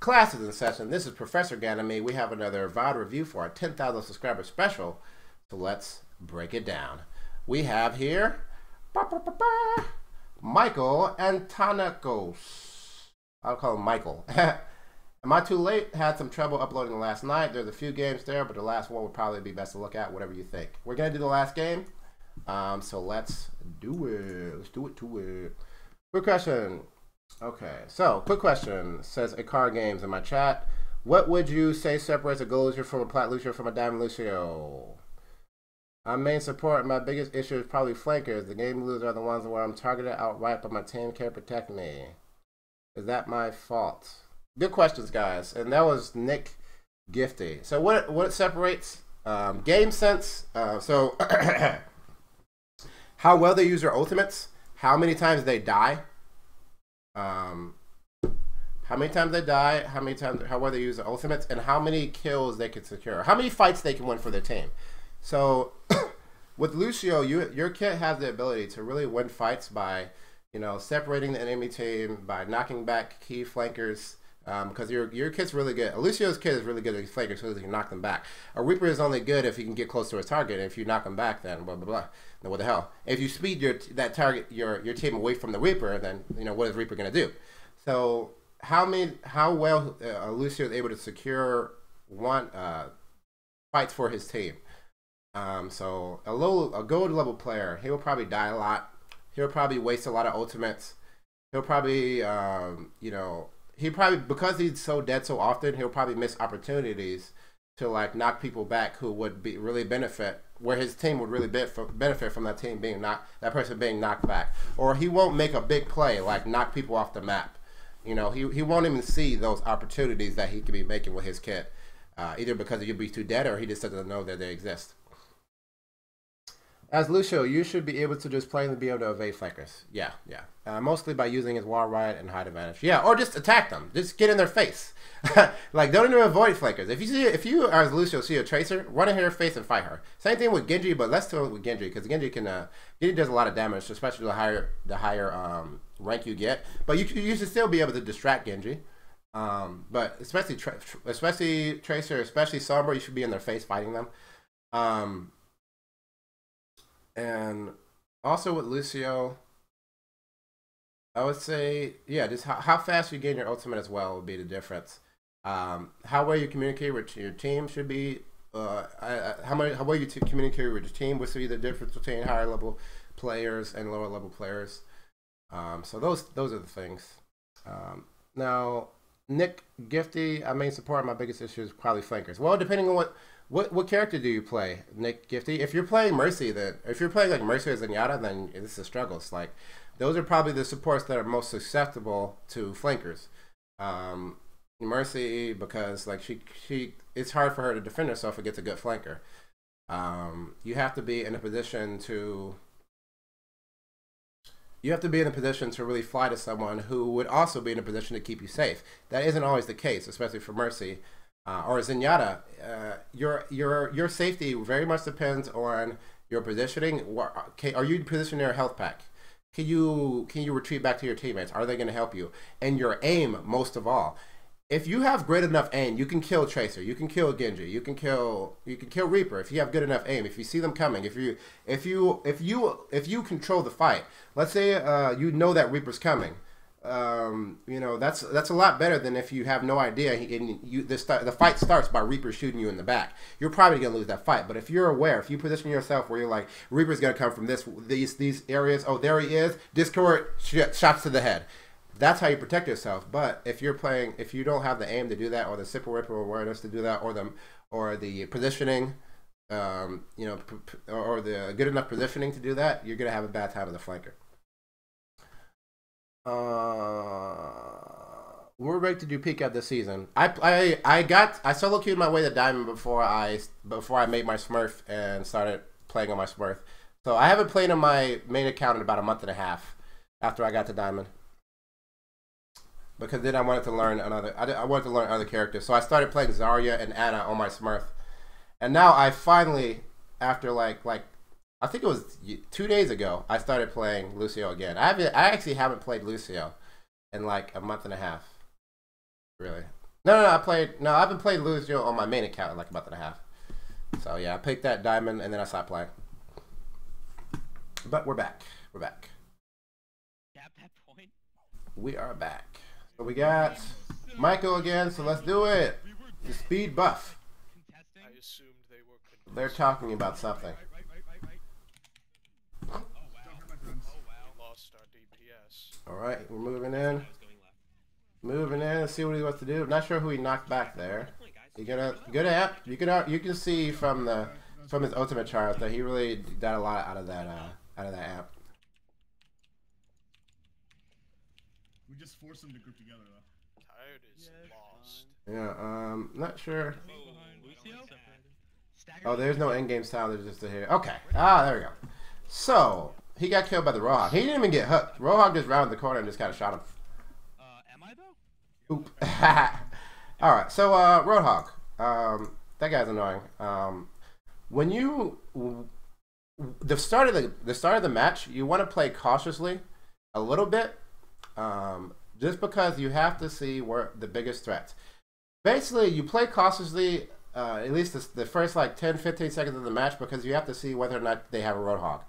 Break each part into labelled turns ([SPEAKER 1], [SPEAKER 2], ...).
[SPEAKER 1] Class is in session. This is Professor Ganame. We have another VOD review for our 10,000 subscriber special. So let's break it down. We have here Michael Antonakos. I'll call him Michael. Am I too late? Had some trouble uploading last night. There's a few games there, but the last one would probably be best to look at, whatever you think. We're going to do the last game. So let's do it. Let's do it to it. Quick question. Okay, so quick question. Says a car games in my chat. What would you say separates a gold Lucio from a plat Lucio from a diamond Lucio? I'm main support. My biggest issue is probably flankers. The game losers are the ones where I'm targeted outright, but my team can't protect me. Is that my fault? Good questions, guys. And that was Nick Gifty. So what separates game sense? So how well they use their ultimates, how many times they die. How many times they die, how well they use the ultimates, and how many kills they can secure, how many fights they can win for their team. So with Lucio, your kit has the ability to really win fights by, separating the enemy team, by knocking back key flankers, because your kit's really good. Lucio's kit is really good at flankers so that you can knock them back. A Reaper is only good if you can get close to his target, and if you knock him back, then blah blah blah. Then what the hell? If you speed your team away from the Reaper, then what is Reaper gonna do? So how well Lucio is able to secure fights for his team. So a gold level player, he will probably die a lot. He'll probably waste a lot of ultimates. He'll probably because he's so dead so often, he'll probably miss opportunities to knock people back who would really benefit, where his team would really benefit from that person being knocked back. Or he won't make a big play like knock people off the map. He won't even see those opportunities that he could be making with his kit, either because he'll be too dead or he just doesn't know that they exist. As Lucio, you should be able to just plainly be able to evade flankers. Yeah. Mostly by using his wall ride and height advantage. Yeah, or just attack them. Just get in their face. Don't even avoid flankers. If you as Lucio see a tracer, run in her face and fight her. Same thing with Genji, but less so with Genji, because Genji does a lot of damage, especially the higher rank you get. But you should still be able to distract Genji. But especially Tracer, especially Sombra, you should be in their face fighting them. And also with Lucio, I would say, just how fast you gain your ultimate as well would be the difference. How well you communicate with your team should be, how well you communicate with your team would be the difference between higher level players and lower level players. So those are the things. Now, Nick Gifty, I main support. My biggest issue is probably flankers. Well, depending on what character do you play, Nick Gifty? If you're playing Mercy, if you're playing like Mercy or Zenyatta, then this is struggles. Those are probably the supports that are most susceptible to flankers. Mercy, because it's hard for her to defend herself against a good flanker. You have to be in a position to really fly to someone who would also be in a position to keep you safe. That isn't always the case, especially for Mercy. Or Zenyatta, your safety very much depends on your positioning. Are you positioning your health pack? Can you retreat back to your teammates? Are they going to help you? And your aim, most of all. If you have great enough aim, you can kill Tracer, you can kill Genji, you can kill Reaper if you have good enough aim. If you see them coming, if you control the fight. Let's say you know that Reaper's coming. That's a lot better than if you have no idea and the fight starts by Reaper shooting you in the back. You're probably gonna lose that fight. But if you're aware, if you position yourself where you're like, Reaper's gonna come from these areas. Oh, there he is. Discord shots to the head. That's how you protect yourself. But if you don't have the aim to do that, or the Super Reaper awareness to do that, or the positioning, or the good enough positioning to do that, you're gonna have a bad time with the flanker. We're ready to do peak out this season. I solo queued my way to Diamond before I made my Smurf and started playing on my Smurf. So I haven't played on my main account in about a month and a half after I got to Diamond. Because then I wanted to learn other characters. So I started playing Zarya and Ana on my Smurf. And now I finally, after I think it was 2 days ago, I started playing Lucio again. I actually haven't played Lucio in like a month and a half. Really. No, I haven't played Lucio on my main account in like a month and a half. So yeah, I picked that diamond and then I stopped playing. But we're back. We're back.
[SPEAKER 2] At that point.
[SPEAKER 1] We are back. So we got Michael again, so let's do it. The speed buff.
[SPEAKER 3] I assumed they were contesting.
[SPEAKER 1] They're talking about something.
[SPEAKER 3] Oh wow. We lost our DPS.
[SPEAKER 1] Alright, we're moving in. Moving in, let's see what he wants to do. Not sure who he knocked back there. You gonna good app. You can see from his ultimate charts that he really got a lot out of that app.
[SPEAKER 4] We just forced them to group together though.
[SPEAKER 3] Tired is lost.
[SPEAKER 1] Yeah, not sure.
[SPEAKER 2] Lucio?
[SPEAKER 1] Oh, there's no in-game sound. There's just a here. Okay. Ah, there we go. So he got killed by the Roadhog. He didn't even get hooked. Roadhog just rounded the corner and just kind of shot him.
[SPEAKER 2] Am I though?
[SPEAKER 1] Oop. All right. So Roadhog. That guy's annoying. When you the start of the match, you want to play cautiously a little bit, just because you have to see where the biggest threats. Basically, you play cautiously at least the first like 10-15 seconds of the match because you have to see whether or not they have a Roadhog.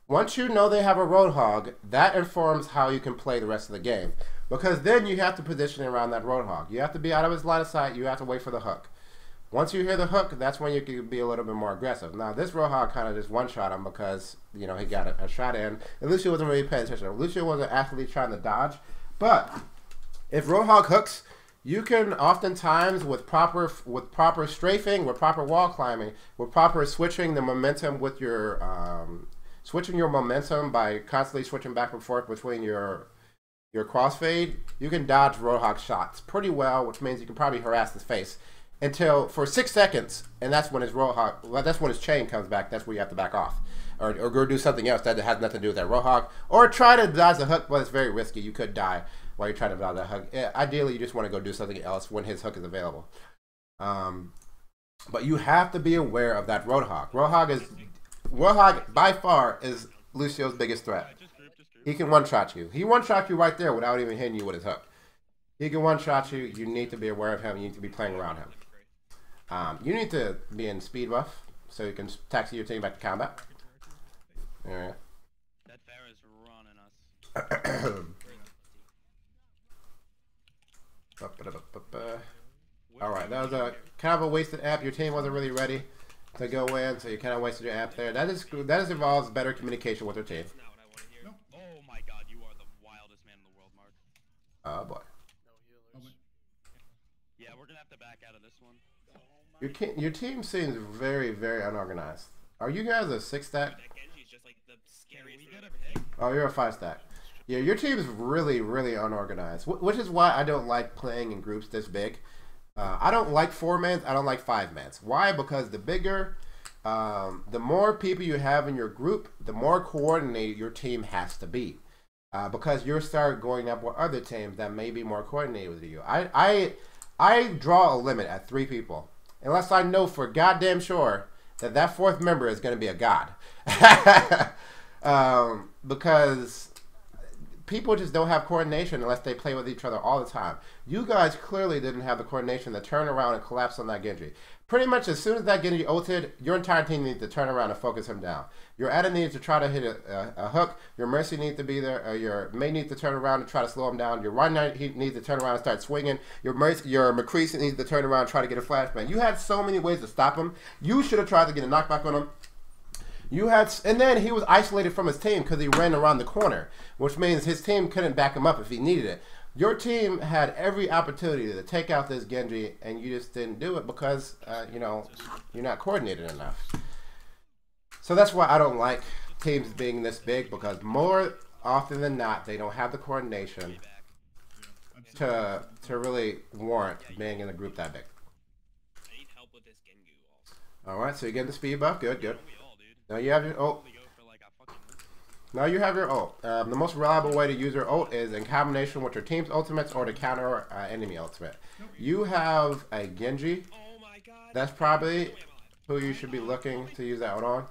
[SPEAKER 1] Once you know they have a Roadhog, that informs how you can play the rest of the game. Because then you have to position around that Roadhog. You have to be out of his line of sight. You have to wait for the hook. Once you hear the hook, that's when you can be a little bit more aggressive. Now, this Roadhog kind of just one-shot him because, you know, he got a shot in. And Lucio wasn't really paying attention. Lucio wasn't actively trying to dodge. But if Roadhog hooks, you can oftentimes, with proper strafing, with proper wall climbing, with proper switching the momentum with your... switching your momentum by constantly switching back and forth between your crossfade, you can dodge Roadhog shots pretty well, which means you can probably harass his face until for 6 seconds, and that's when his Roadhog, well, that's when his chain comes back. That's where you have to back off, or go do something else that has nothing to do with that Roadhog, or try to dodge the hook, but it's very risky. You could die while you're trying to dodge that hook. Ideally, you just want to go do something else when his hook is available. But you have to be aware of that Roadhog. Roadhog by far is Lucio's biggest threat. He can one-shot you. He one-shot you right there without even hitting you with his hook. He can one-shot you. You need to be aware of him. You need to be playing around him. You need to be in speed buff so you can taxi your team back to combat. Yeah.
[SPEAKER 2] That bear is running us.
[SPEAKER 1] Alright, that was a kind of a wasted app. Your team wasn't really ready to go in, so you kind of wasted your app there. That just involves better communication with your team.
[SPEAKER 2] That's not what I want to hear. Oh my god, you are the wildest man in the world, Mark.
[SPEAKER 1] Oh boy.
[SPEAKER 3] No healers.
[SPEAKER 2] Yeah, we're gonna have to back out of this one.
[SPEAKER 1] Your team seems very, very unorganized. Are you guys a 6-stack?
[SPEAKER 2] That Genji's just like the scariest thing I've ever seen.
[SPEAKER 1] Oh, you're a 5-stack. Yeah, your team is really, really unorganized, which is why I don't like playing in groups this big. I don't like 4-mans. I don't like 5-mans. Why? Because the bigger, the more people you have in your group, the more coordinated your team has to be. Because you'll start going up with other teams that may be more coordinated with you. I draw a limit at 3 people. Unless I know for goddamn sure that that 4th member is going to be a god. Because people just don't have coordination unless they play with each other all the time. You guys clearly didn't have the coordination to turn around and collapse on that Genji. Pretty much as soon as that Genji ulted, your entire team needs to turn around and focus him down. Your Ana needs to try to hit a hook. Your Mercy needs to be there. Your Mei needs to turn around and try to slow him down. Your Ryan Knight needs to turn around and start swinging. Your McCree needs to turn around and try to get a flashbang. You had so many ways to stop him. You should have tried to get a knockback on him. And then he was isolated from his team because he ran around the corner, which means his team couldn't back him up if he needed it. Your team had every opportunity to take out this Genji, and you just didn't do it because, you know, you're not coordinated enough. So that's why I don't like teams being this big, because more often than not, they don't have the coordination to really warrant being in a group that big.
[SPEAKER 2] I need help with this Gengu also.
[SPEAKER 1] All right, so you get the speed buff. Good, good.
[SPEAKER 2] We all, dude.
[SPEAKER 1] Now you have your ult. Now you have your ult. The most reliable way to use your ult is in combination with your team's ultimates or to counter enemy ultimate. You have a Genji.
[SPEAKER 2] Oh my god.
[SPEAKER 1] That's probably who you should be looking to use that ult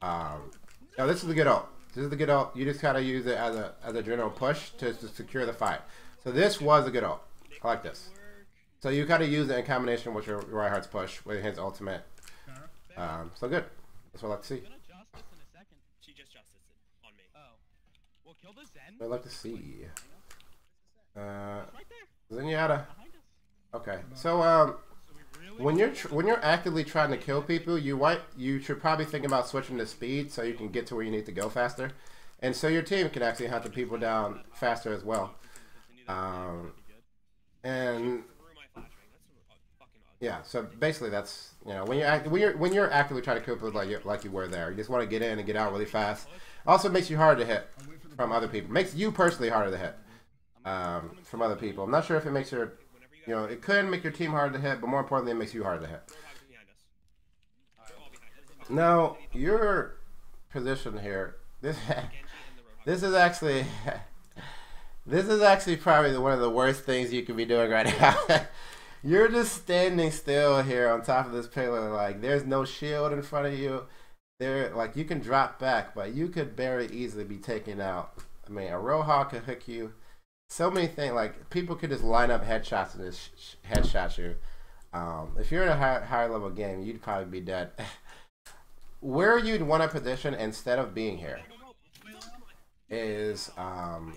[SPEAKER 1] on. Now this is a good ult. This is the good ult. You just gotta use it as a general push to secure the fight. So this was a good ult. I like this. So you gotta use it in combination with your right heart's push with his ultimate. So good. That's what I like to see.
[SPEAKER 2] Gonna adjust this in a second. She just justice it on me. Oh. Well, kill the Zen.
[SPEAKER 1] I'd like to see.
[SPEAKER 2] Right there.
[SPEAKER 1] Zenyatta.
[SPEAKER 2] Behind us.
[SPEAKER 1] Okay. So
[SPEAKER 2] So we really
[SPEAKER 1] when you're actively trying to kill people, you should probably think about switching to speed so you can get to where you need to go faster, and so your team can actually hunt the people down faster as well. And yeah, so basically that's, you know, when you're actively trying to kill people like you were there, you just want to get in and get out really fast. Also makes you harder to hit from other people. Makes you personally harder to hit from other people. I'm not sure if it makes your, you know, it could make your team harder to hit, but more importantly, it makes you harder to hit. Now, your position here, this is actually probably one of the worst things you could be doing right now. You're just standing still here on top of this pillar, like there's no shield in front of you. There, like you can drop back, but you could very easily be taken out. I mean, a Roadhog could hook you. So many things, like people could just line up headshots and just headshot you. If you're in a higher level game, you'd probably be dead. Where you'd want to position instead of being here is, I'm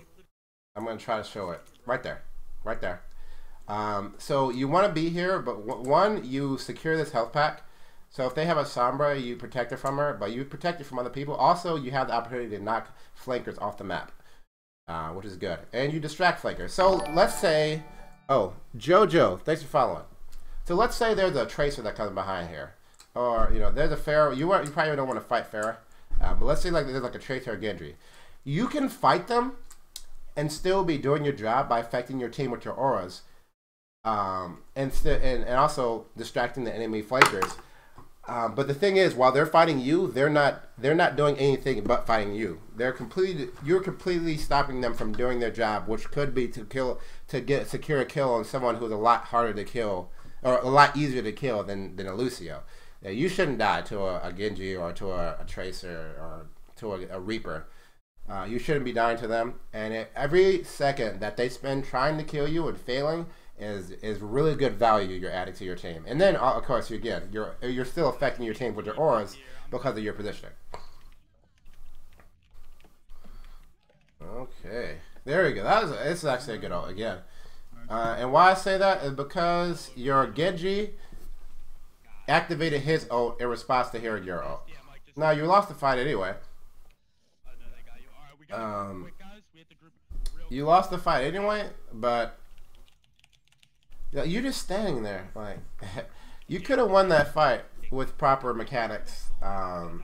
[SPEAKER 1] going to try to show it. Right there. Right there. So you want to be here, but one, you secure this health pack. So if they have a Sombra, you protect it from her, but you protect it from other people. Also, you have the opportunity to knock flankers off the map, which is good. And you distract flankers. So let's say, oh, Jojo, thanks for following. So let's say there's a Tracer that comes behind here. Or, you know, there's a Pharah. You probably don't want to fight Pharah. But let's say like there's like a Tracer or Genji. You can fight them and still be doing your job by affecting your team with your auras. And also distracting the enemy flankers. But the thing is, while they're fighting you, they're not doing anything but fighting you. You're completely stopping them from doing their job, which could be to secure a kill on someone who's a lot harder to kill, or a lot easier to kill than a Lucio. Yeah, you shouldn't die to a Genji or to a Tracer or to a Reaper. You shouldn't be dying to them. And every second that they spend trying to kill you and failing is really good value you're adding to your team. And then of course you're still affecting your team with your auras because of your positioning. Okay, there we go. It's actually a good ult again. And why I say that is because your Genji activated his ult in response to hearing your ult. Now you lost the fight anyway. You lost the fight anyway, but you're just standing there. Like, you could have won that fight with proper mechanics. You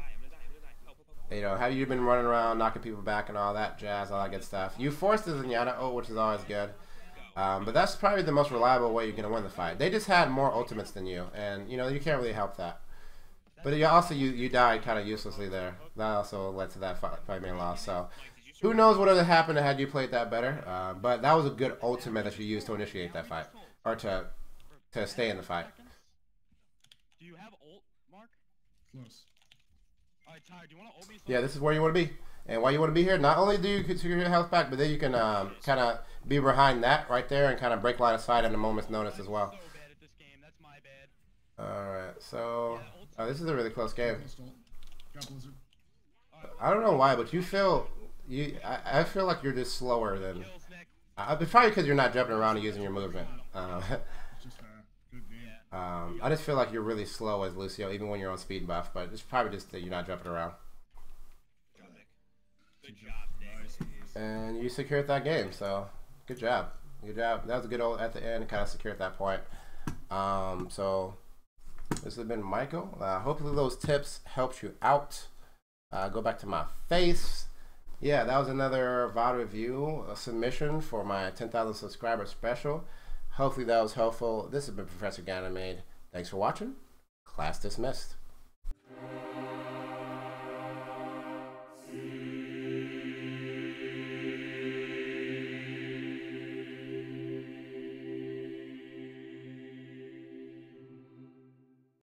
[SPEAKER 1] know, have you been running around knocking people back and all that jazz, all that good stuff. You forced the Zenyatta ult, which is always good. But that's probably the most reliable way you're going to win the fight. They just had more ultimates than you, and you know you can't really help that. But you died kind of uselessly there. That also led to that fight being lost. So who knows what would have happened had you played that better. But that was a good ultimate that you used to initiate that fight, or to stay in the fight.
[SPEAKER 2] Do you have ult, Mark?
[SPEAKER 4] Close.
[SPEAKER 2] Alright, Tyre, do you want to ult me?
[SPEAKER 1] Yeah, this is where you want to be. And why you want to be here, not only do you secure your health back, but then you can kind of be behind that right there and kind of break line of sight at a moment's notice as well.
[SPEAKER 2] So bad at this game. That's my bad.
[SPEAKER 1] Alright, so this is a really close game.
[SPEAKER 4] Got Blizzard.
[SPEAKER 1] I don't know why, but I feel like you're just slower than. It's probably because you're not jumping around and using your movement.
[SPEAKER 4] Just good game.
[SPEAKER 1] I just feel like you're really slow as Lucio, even when you're on speed buff. But it's probably just that you're not jumping around.
[SPEAKER 2] Good job, Nick.
[SPEAKER 1] And you secured that game, so good job. Good job. That was a good ult at the end, kind of secured that point. So this has been Michael. Hopefully those tips helped you out. Go back to my face. Yeah, that was another VOD review, a submission for my 10,000 subscriber special. Hopefully that was helpful. This has been Professor Ganymede. Thanks for watching. Class dismissed.